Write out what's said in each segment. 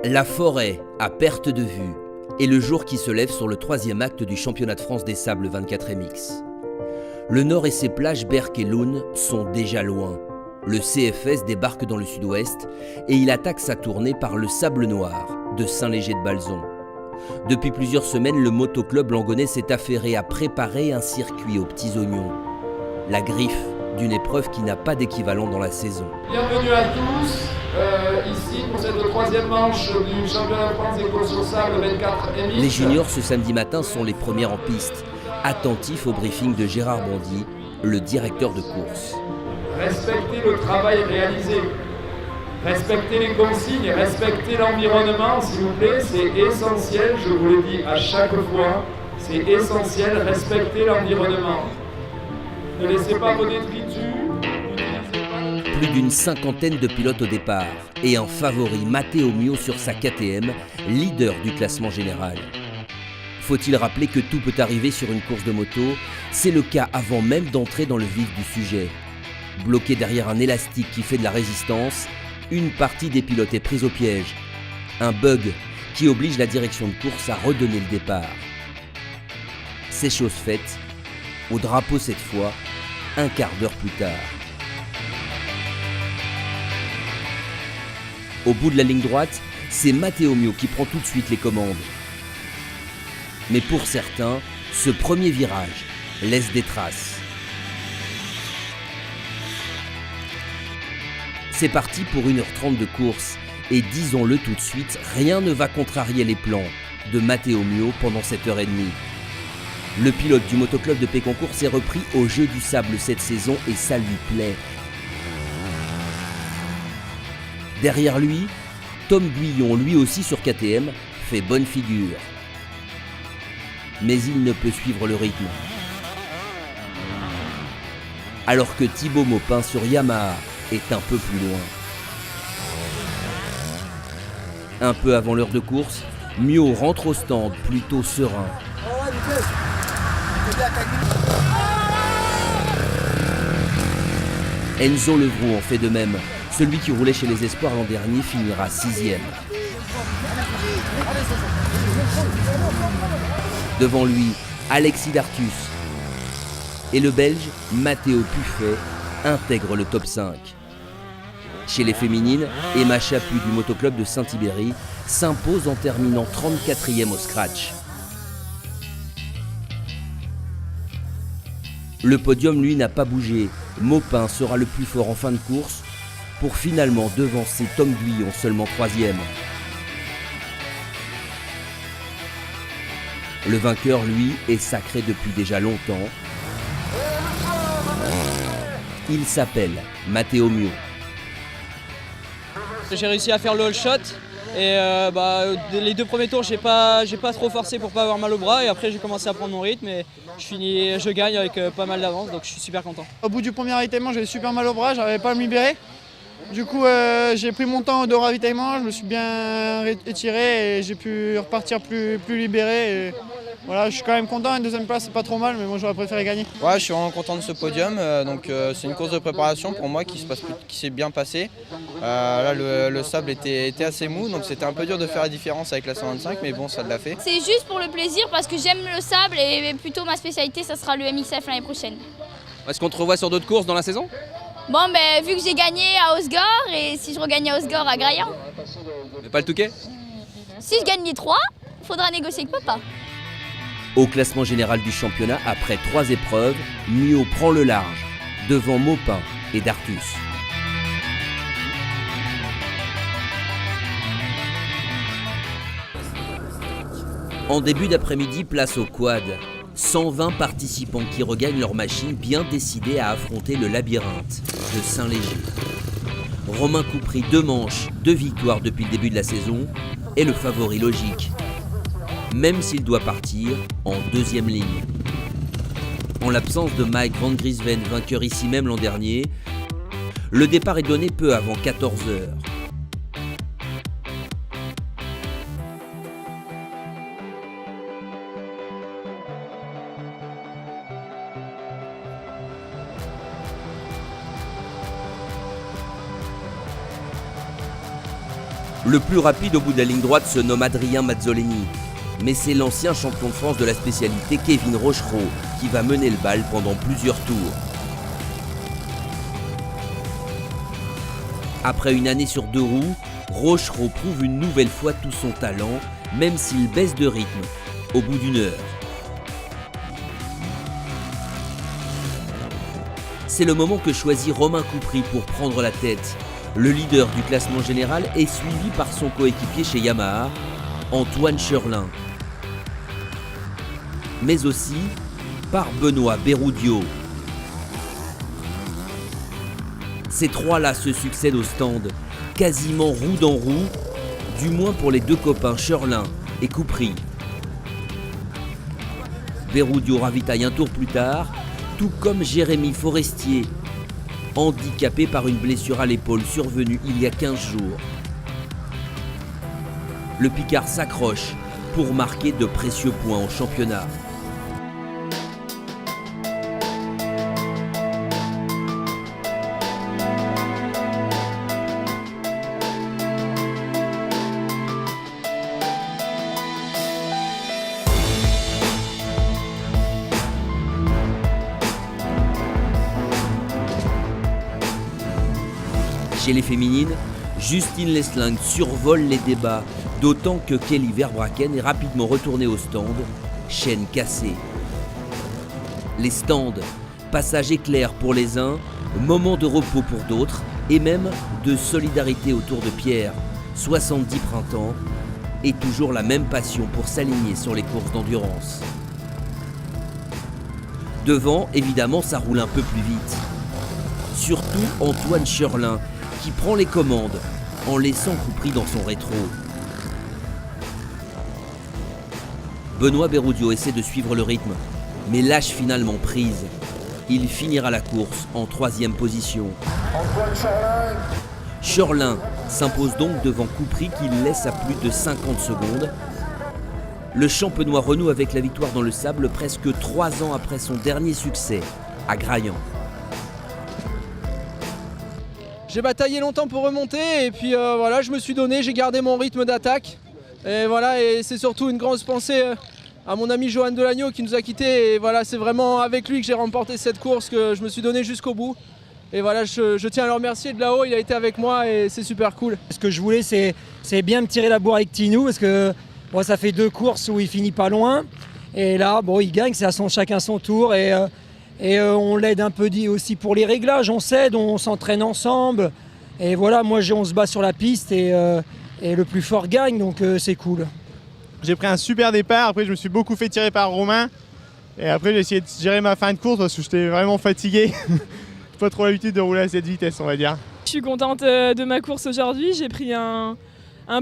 La forêt, à perte de vue, est le jour qui se lève sur le 3e acte du championnat de France des sables 24MX. Le Nord et ses plages Berck et Loun sont déjà loin. Le CFS débarque dans le sud-ouest et il attaque sa tournée par le Sable Noir de Saint-Léger-de-Balzon. Depuis plusieurs semaines, le motoclub langonnais s'est affairé à préparer un circuit aux petits oignons. La griffe d'une épreuve qui n'a pas d'équivalent dans la saison. Bienvenue à tous, ici pour cette 3e manche du championnat de France des courses sur sable 24MX. Les juniors ce samedi matin sont les premiers en piste, attentifs au briefing de Gérard Bondy, le directeur de course. Respectez le travail réalisé, respectez les consignes, respectez l'environnement s'il vous plaît, c'est essentiel, je vous le dis à chaque fois, c'est essentiel, respectez l'environnement. Ne laissez pas vos détritus. Plus d'une cinquantaine de pilotes au départ et un favori, Matteo Mio sur sa KTM, leader du classement général. Faut-il rappeler que tout peut arriver sur une course de moto? C'est le cas avant même d'entrer dans le vif du sujet. Bloqué derrière un élastique qui fait de la résistance, une partie des pilotes est prise au piège. Un bug qui oblige la direction de course à redonner le départ. C'est chose faite, au drapeau cette fois, un quart d'heure plus tard. Au bout de la ligne droite, c'est Matteo Mio qui prend tout de suite les commandes. Mais pour certains, ce premier virage laisse des traces. C'est parti pour 1h30 de course et disons-le tout de suite, rien ne va contrarier les plans de Matteo Mio pendant cette heure et demie. Le pilote du motoclub de Pécancourt s'est repris au jeu du sable cette saison et ça lui plaît. Derrière lui, Tom Guillon, lui aussi sur KTM, fait bonne figure. Mais il ne peut suivre le rythme. Alors que Thibaut Maupin sur Yamaha est un peu plus loin. Un peu avant l'heure de course, Mio rentre au stand plutôt serein. Enzo Levroux en fait de même. Celui qui roulait chez les Espoirs l'an dernier finira 6e. Devant lui, Alexis Dartus. Et le Belge, Matteo Puffet, intègre le top 5. Chez les féminines, Emma Chaput du motoclub de Saint-Ibéry s'impose en terminant 34e au scratch. Le podium, lui, n'a pas bougé. Maupin sera le plus fort en fin de course pour finalement devancer Tom Guillon, seulement 3e. Le vainqueur, lui, est sacré depuis déjà longtemps. Il s'appelle Matteo Mio. J'ai réussi à faire le all shot et les 2 premiers tours j'ai pas trop forcé pour pas avoir mal au bras et après j'ai commencé à prendre mon rythme et je gagne avec pas mal d'avance donc je suis super content. Au bout du premier ravitaillement j'avais super mal au bras, j'arrivais pas à me libérer. Du coup j'ai pris mon temps de ravitaillement, je me suis bien étiré et j'ai pu repartir plus libéré. Et voilà, je suis quand même content, une 2e place c'est pas trop mal mais moi j'aurais préféré gagner. Ouais, je suis vraiment content de ce podium, c'est une course de préparation pour moi qui s'est bien passée. Là le sable était assez mou donc c'était un peu dur de faire la différence avec la 125 mais bon ça l'a fait. C'est juste pour le plaisir parce que j'aime le sable et plutôt ma spécialité ça sera le MXF l'année prochaine. Est-ce qu'on te revoit sur d'autres courses dans la saison? Bon vu que j'ai gagné à Osgore et si je regagne à Osgore à Graillan. Mais pas le Touquet? Si je gagne les 3, faudra négocier avec papa. Au classement général du championnat, après 3 épreuves, Mio prend le large, devant Maupin et Dartus. En début d'après-midi, place au quad. 120 participants qui regagnent leur machine bien décidés à affronter le labyrinthe de Saint-Léger. Romain Coupry, 2 manches, 2 victoires depuis le début de la saison, est le favori logique. Même s'il doit partir en 2e ligne. En l'absence de Mike Van Griesven, vainqueur ici même l'an dernier, le départ est donné peu avant 14h. Le plus rapide au bout de la ligne droite se nomme Adrien Mazzoleni. Mais c'est l'ancien champion de France de la spécialité Kevin Rochereau qui va mener le bal pendant plusieurs tours. Après une année sur 2 roues, Rochereau prouve une nouvelle fois tout son talent, même s'il baisse de rythme au bout d'1 heure. C'est le moment que choisit Romain Coupry pour prendre la tête. Le leader du classement général est suivi par son coéquipier chez Yamaha, Antoine Cherlin, mais aussi par Benoît Berrudio. Ces trois-là se succèdent au stand, quasiment roue dans roue, du moins pour les deux copains Cherlin et Coupry. Berrudio ravitaille un tour plus tard, tout comme Jérémy Forestier, handicapé par une blessure à l'épaule survenue il y a 15 jours. Le Picard s'accroche pour marquer de précieux points au championnat. Chez les féminines, Justine Lesling survole les débats, d'autant que Kelly Verbraeken est rapidement retournée au stand, chaîne cassée. Les stands, passage éclair pour les uns, moment de repos pour d'autres, et même de solidarité autour de Pierre, 70 printemps, et toujours la même passion pour s'aligner sur les courses d'endurance. Devant, évidemment, ça roule un peu plus vite. Surtout Antoine Cherlin, qui prend les commandes en laissant Coupry dans son rétro. Benoît Berrudio essaie de suivre le rythme, mais lâche finalement prise. Il finira la course en 3e position. Cherlin s'impose donc devant Coupry qu'il laisse à plus de 50 secondes. Le champenois renoue avec la victoire dans le sable presque 3 ans après son dernier succès à Graillan. J'ai bataillé longtemps pour remonter et puis voilà, je me suis donné, j'ai gardé mon rythme d'attaque. Et voilà, et c'est surtout une grosse pensée à mon ami Johan Delagneau qui nous a quittés. Et voilà, c'est vraiment avec lui que j'ai remporté cette course, que je me suis donné jusqu'au bout. Et voilà, je tiens à le remercier de là-haut, il a été avec moi et c'est super cool. Ce que je voulais, c'est bien me tirer la bourre avec Tinou parce que bon, ça fait 2 courses où il finit pas loin. Et là, bon, il gagne, c'est à chacun son tour. Et on l'aide un peu aussi pour les réglages, on s'aide, on s'entraîne ensemble. Et voilà, moi on se bat sur la piste et le plus fort gagne, donc c'est cool. J'ai pris un super départ, après je me suis beaucoup fait tirer par Romain. Et après j'ai essayé de gérer ma fin de course parce que j'étais vraiment fatigué. Pas trop l'habitude de rouler à cette vitesse, on va dire. Je suis contente de ma course aujourd'hui, j'ai pris un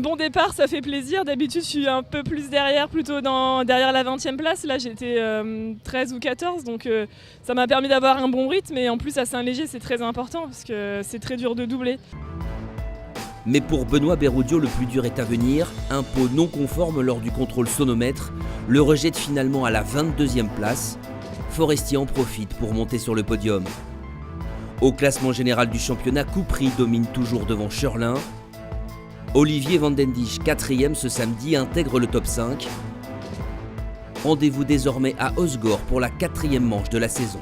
bon départ, ça fait plaisir. D'habitude, je suis un peu plus derrière, plutôt derrière la 20e place. Là, j'étais 13 ou 14, donc ça m'a permis d'avoir un bon rythme. Et en plus, à Saint-Léger, c'est très important parce que c'est très dur de doubler. Mais pour Benoît Berrudio, le plus dur est à venir. Un pot non conforme lors du contrôle sonomètre le rejette finalement à la 22e place. Forestier en profite pour monter sur le podium. Au classement général du championnat, Coupry domine toujours devant Cherlin. Olivier Vandendijk, 4e ce samedi, intègre le top 5. Rendez-vous désormais à Osgore pour la 4e manche de la saison.